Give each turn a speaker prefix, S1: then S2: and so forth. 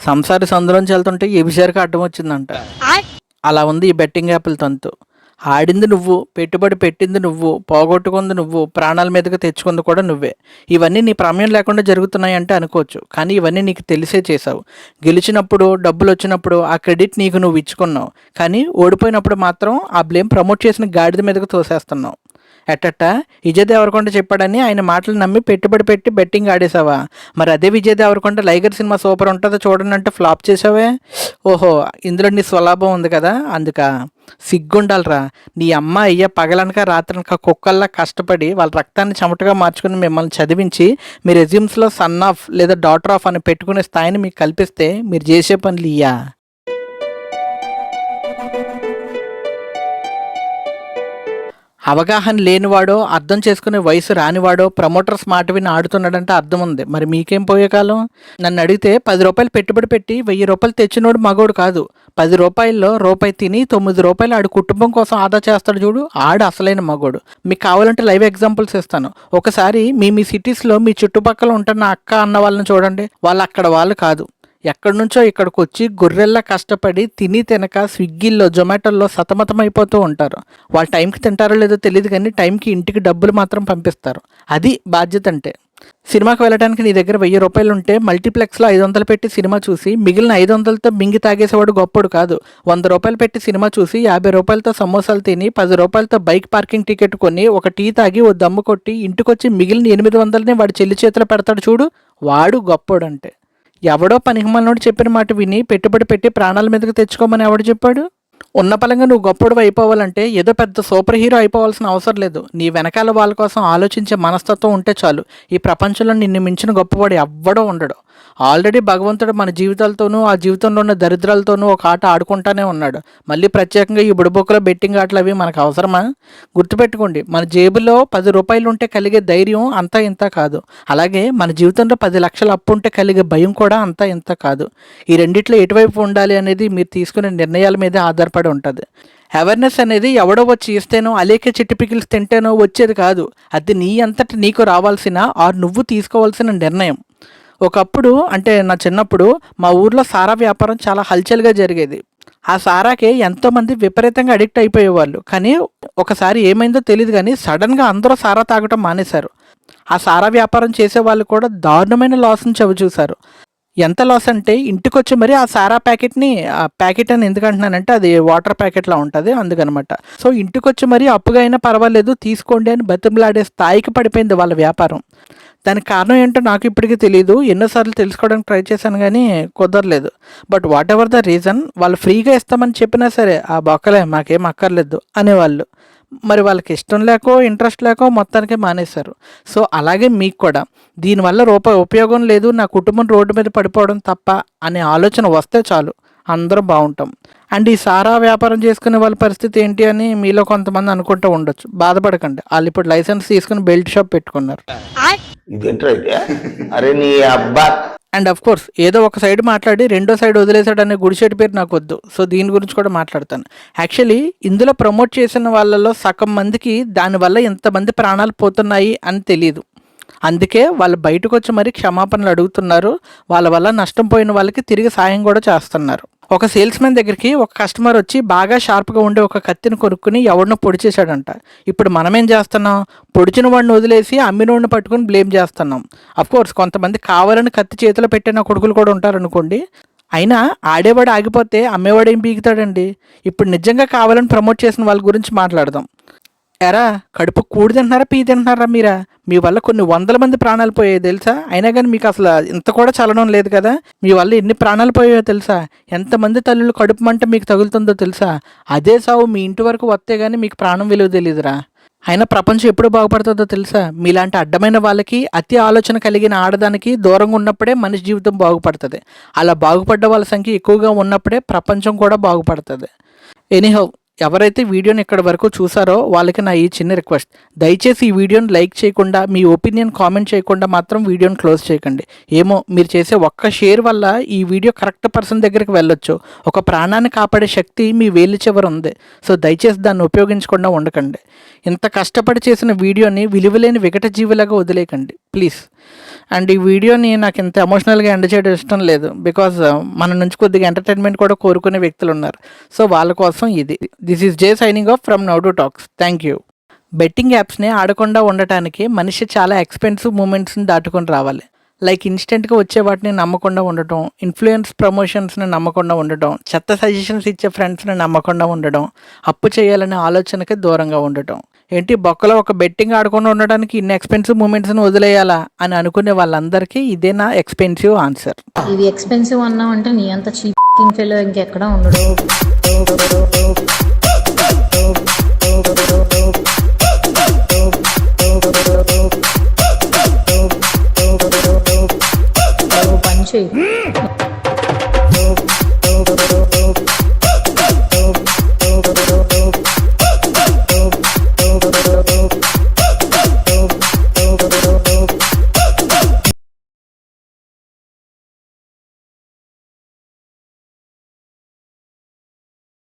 S1: సంసారి సందులోంచి వెళ్తుంటే ఎబిసారికి అడ్డం వచ్చిందంట. అలా ఉంది ఈ బెట్టింగ్ యాప్ల తంతు. ఆడింది నువ్వు, పెట్టుబడి పెట్టింది నువ్వు, పోగొట్టుకుంది నువ్వు, ప్రాణాల మీదకి తెచ్చుకుంది కూడా నువ్వే. ఇవన్నీ నీ ప్రమేయం లేకుండా జరుగుతున్నాయి అంటే అనుకోవచ్చు, కానీ ఇవన్నీ నీకు తెలిసే చేసావు. గెలిచినప్పుడు, డబ్బులు వచ్చినప్పుడు ఆ క్రెడిట్ నీకు నువ్వు ఇచ్చుకున్నావు, కానీ ఓడిపోయినప్పుడు మాత్రం ఆ బ్లేమ్ ప్రమోట్ చేసిన గాడిద మీదకి తోసేస్తున్నావు. ఎట్టట్ట విజయ్ దేవరకొండ చెప్పాడని ఆయన మాటలు నమ్మి పెట్టుబడి పెట్టి బెట్టింగ్ ఆడేసావా? మరి అదే విజయ్ దేవరకొండ లైగర్ సినిమా సూపర్ ఉంటుందో చూడండి అంటే ఫ్లాప్ చేసావే. ఓహో, ఇందులో నీ స్వలాభం ఉంది కదా, అందుక సిగ్గుండాలరా. నీ అమ్మ అయ్య పగలనక రాత్రనక కుక్కల్లా కష్టపడి వాళ్ళ రక్తాన్ని చెమటగా మార్చుకుని మిమ్మల్ని చదివించి మీ రెజ్యూమ్స్లో సన్ ఆఫ్ లేదా డాటర్ ఆఫ్ అని పెట్టుకునే స్థాయిని మీకు కల్పిస్తే మీరు చేసే పనులు ఇయ్యా? అవగాహన లేనివాడో, అర్థం చేసుకునే వయసు రానివాడో ప్రమోటర్స్ మాట విని ఆడుతున్నాడంటే అర్థం ఉంది. మరి మీకేం పోయే కాలం? నన్ను అడిగితే 10 రూపాయలు పెట్టుబడి పెట్టి 1000 రూపాయలు తెచ్చినోడు మగోడు కాదు. 10 రూపాయల్లో రూపాయి తిని 9 రూపాయలు ఆడు కుటుంబం కోసం ఆదా చేస్తాడు చూడు, ఆడు అసలైన మగోడు. మీకు కావాలంటే లైవ్ ఎగ్జాంపుల్స్ ఇస్తాను. ఒకసారి మీ సిటీస్లో మీ చుట్టుపక్కల ఉంటున్న అక్క అన్న వాళ్ళని చూడండి. వాళ్ళు అక్కడ వాళ్ళు కాదు, ఎక్కడి నుంచో ఇక్కడికి వచ్చి గొర్రెల్లా కష్టపడి తిని తినక స్విగ్గీల్లో జొమాటోల్లో సతమతమైపోతూ ఉంటారు. వాళ్ళు టైంకి తింటారో లేదో తెలియదు, కానీ టైంకి ఇంటికి డబ్బులు మాత్రం పంపిస్తారు. అది బాధ్యత అంటే. సినిమాకి వెళ్ళడానికి నీ దగ్గర 1000 రూపాయలు ఉంటే మల్టీప్లెక్స్లో 500 పెట్టి సినిమా చూసి మిగిలిన 500తో మింగి తాగేసేవాడు గొప్పడు కాదు. 100 రూపాయలు పెట్టి సినిమా చూసి 50 రూపాయలతో సమోసాలు తిని 10 రూపాయలతో బైక్ పార్కింగ్ టికెట్ కొని ఒక టీ తాగి ఓ దమ్ము కొట్టి ఇంటికొచ్చి మిగిలిన 800ని వాడి చెల్లి చేతిలో పెడతాడు చూడు, వాడు గొప్పడు అంటే. ఎవడో పనికిమాలినోడు చెప్పిన మాట విని పెట్టుబడి పెట్టి ప్రాణాల మీదకి తెచ్చుకోమని ఎవడు చెప్పాడు? ఉన్న పలంగా నువ్వు గొప్పడు అయిపోవాలంటే ఏదో పెద్ద సూపర్ హీరో అయిపోవాల్సిన అవసరం లేదు. నీ వెనకాల వాళ్ళ కోసం ఆలోచించే మనస్తత్వం ఉంటే చాలు. ఈ ప్రపంచంలో నిన్ను మించిన గొప్పవాడు ఎవ్వడో ఉండడు. ఆల్రెడీ భగవంతుడు మన జీవితాలతోనూ ఆ జీవితంలో ఉన్న దరిద్రాలతోనూ ఒక ఆట ఆడుకుంటానే ఉన్నాడు. మళ్ళీ ప్రత్యేకంగా ఈ బుడబొక్కలో బెట్టింగ్ ఆటలు అవి మనకు అవసరమా? గుర్తుపెట్టుకోండి, మన జేబులో 10 రూపాయలు ఉంటే కలిగే ధైర్యం అంతా ఇంత కాదు. అలాగే మన జీవితంలో 10 లక్షల అప్పు ఉంటే కలిగే భయం కూడా అంతా ఇంత కాదు. ఈ రెండిట్లో ఎటువైపు ఉండాలి అనేది మీరు తీసుకునే నిర్ణయాల మీదే ఆధారపడి ఉంటుంది. అవేర్నెస్ అనేది ఎవడో వచ్చి ఇస్తేనో అలేకే చిట్టి పికిల్స్ తింటేనో వచ్చేది కాదు. అది నీ అంతటి నీకు రావాల్సిన నువ్వు తీసుకోవాల్సిన నిర్ణయం. ఒకప్పుడు అంటే నా చిన్నప్పుడు మా ఊర్లో సారా వ్యాపారం చాలా హల్చల్గా జరిగేది. ఆ సారాకే ఎంతోమంది విపరీతంగా అడిక్ట్ అయిపోయేవాళ్ళు. కానీ ఒకసారి ఏమైందో తెలియదు, కానీ సడన్గా అందరూ సారా తాగటం మానేశారు. ఆ సారా వ్యాపారం చేసేవాళ్ళు కూడా దారుణమైన లాస్ని చవిచూశారు. ఎంత లాస్ అంటే ఇంటికొచ్చి మరి ఆ సారా ప్యాకెట్ని, ఆ ప్యాకెట్ అని ఎందుకంటున్నానంటే అది వాటర్ ప్యాకెట్లా ఉంటుంది అందుకనమాట. సో ఇంటికొచ్చి మరి అప్పుగా అయినా పర్వాలేదు తీసుకోండి అని బతిమలాడే స్థాయికి పడిపోయింది వాళ్ళ వ్యాపారం. దానికి కారణం ఏంటో నాకు ఇప్పటికీ తెలియదు. ఎన్నోసార్లు తెలుసుకోవడానికి ట్రై చేశాను కానీ కుదరలేదు. But what ever the reason, వాళ్ళు ఫ్రీగా ఇస్తామని చెప్పినా సరే ఆ బొక్కలే మాకేం అక్కర్లేదు అనేవాళ్ళు. మరి వాళ్ళకి ఇష్టం లేకో ఇంట్రెస్ట్ లేకో మొత్తానికి మానేశారు. సో అలాగే మీకు కూడా దీనివల్ల రూపాయి ఉపయోగం లేదు, నా కుటుంబం రోడ్డు మీద పడిపోవడం తప్ప అనే ఆలోచన వస్తే చాలు, అందరం బాగుంటాం. అండ్ ఈ సారా వ్యాపారం చేసుకునే వాళ్ళ పరిస్థితి ఏంటి అని మీలో కొంతమంది అనుకుంటూ ఉండొచ్చు. బాధపడకండి, వాళ్ళు ఇప్పుడు లైసెన్స్ తీసుకుని బెల్ట్ షాప్ పెట్టుకున్నారు. అండ్ అఫ్ కోర్స్ ఏదో ఒక సైడ్ మాట్లాడి రెండో సైడ్ వదిలేశాడు అనే గుడిసెటి పేరు నాకు వద్దు. సో దీని గురించి కూడా మాట్లాడతాను. యాక్చువల్లీ ఇందులో ప్రమోట్ చేసిన వాళ్ళలో సగం మందికి దానివల్ల ఎంతమంది ప్రాణాలు పోతున్నాయి అని తెలియదు. అందుకే వాళ్ళు బయటకు వచ్చి మరి క్షమాపణలు అడుగుతున్నారు. వాళ్ళ వల్ల నష్టం పోయిన వాళ్ళకి తిరిగి సాయం కూడా చేస్తున్నారు. ఒక సేల్స్ మ్యాన్ దగ్గరికి ఒక కస్టమర్ వచ్చి బాగా షార్ప్గా ఉండే ఒక కత్తిని కొనుక్కుని ఎవరినో పొడి చేశాడంట. ఇప్పుడు మనం ఏం చేస్తున్నాం? పొడిచిన వాడిని వదిలేసి అమ్మినోడిని పట్టుకుని బ్లేమ్ చేస్తున్నాం. అఫ్కోర్స్ కొంతమంది కావాలని కత్తి చేతిలో పెట్టిన కొడుకులు కూడా ఉంటారు అనుకోండి. అయినా ఆడేవాడు ఆగిపోతే అమ్మేవాడు ఏం పీకుతాడండి? ఇప్పుడు నిజంగా కావాలని ప్రమోట్ చేసిన వాళ్ళ గురించి మాట్లాడదాం. ఎరా కడుపు కూడి తింటున్నారా పీ తింటున్నారా మీరా? మీ వల్ల కొన్ని 100 మంది ప్రాణాలు పోయాయి తెలుసా? అయినా కానీ మీకు అసలు ఇంత కూడా చలనం లేదు కదా. మీ వల్ల ఎన్ని ప్రాణాలు పోయాయో తెలుసా? ఎంతమంది తల్లులు కడుపు మంట మీకు తగులుతుందో తెలుసా? అదే సావు మీ ఇంటి వరకు వస్తే కానీ మీకు ప్రాణం విలువ తెలియదురా. అయినా ప్రపంచం ఎప్పుడు బాగుపడుతుందో తెలుసా? మీలాంటి అడ్డమైన వాళ్ళకి, అతి ఆలోచన కలిగిన ఆడదానికి దూరంగా ఉన్నప్పుడే మనిషి జీవితం బాగుపడుతుంది. అలా బాగుపడ్డ వాళ్ళ సంఖ్య ఎక్కువగా ఉన్నప్పుడే ప్రపంచం కూడా బాగుపడుతుంది. ఎనీహౌ, ఎవరైతే వీడియోని ఇక్కడ వరకు చూసారో వాళ్ళకి నా ఈ చిన్న రిక్వెస్ట్, దయచేసి ఈ వీడియోని లైక్ చేయకుండా మీ ఒపీనియన్ కామెంట్ చేయకుండా మాత్రం వీడియోని క్లోజ్ చేయకండి. ఏమో మీరు చేసే ఒక్క షేర్ వల్ల ఈ వీడియో కరెక్ట్ పర్సన్ దగ్గరికి వెళ్ళొచ్చు. ఒక ప్రాణాన్ని కాపాడే శక్తి మీ వేలు చివర ఉంది. సో దయచేసి దాన్ని ఉపయోగించకుండా ఉండకండి. ఇంత కష్టపడి చేసిన వీడియోని విలువలేని వికట జీవులాగా వదిలేయకండి ప్లీజ్. అండ్ ఈ వీడియోని నాకు ఇంత ఎమోషనల్గా ఎండ్ చేయడం ఇష్టం లేదు. బికాజ్ మన నుంచి కొద్దిగా ఎంటర్టైన్మెంట్ కూడా కోరుకునే వ్యక్తులు ఉన్నారు. సో వాళ్ళ కోసం ఇది. This is J signing off from now to talks. Thank you. Betting యాప్స్ని ఆడకుండా ఉండటానికి మనిషి చాలా ఎక్స్పెన్సివ్ మూమెంట్స్ని దాటుకొని రావాలి. లైక్ ఇన్స్టెంట్గా వచ్చే వాటిని నమ్మకుండా ఉండటం, ఇన్ఫ్లుయెన్స్ ప్రమోషన్స్ని నమ్మకుండా ఉండటం, చెత్త సజెషన్స్ ఇచ్చే ఫ్రెండ్స్ని నమ్మకుండా ఉండడం, అప్పు చేయాలనే ఆలోచనకి దూరంగా ఉండటం. ఏంటి బొక్కలో ఒక బెట్టింగ్ ఆడకుండా ఉండడానికి ఇన్ని ఎక్స్పెన్సివ్ మూమెంట్స్ని వదిలేయాలా అని అనుకునే వాళ్ళందరికీ ఇదే నా ఎక్స్పెన్సివ్ ఆన్సర్.
S2: ఇవి ఎక్స్పెన్సివ్ అన్నావు అంటే నీ అంత చీప్ ఫెలో ఇంకెక్కడ ఉండడు.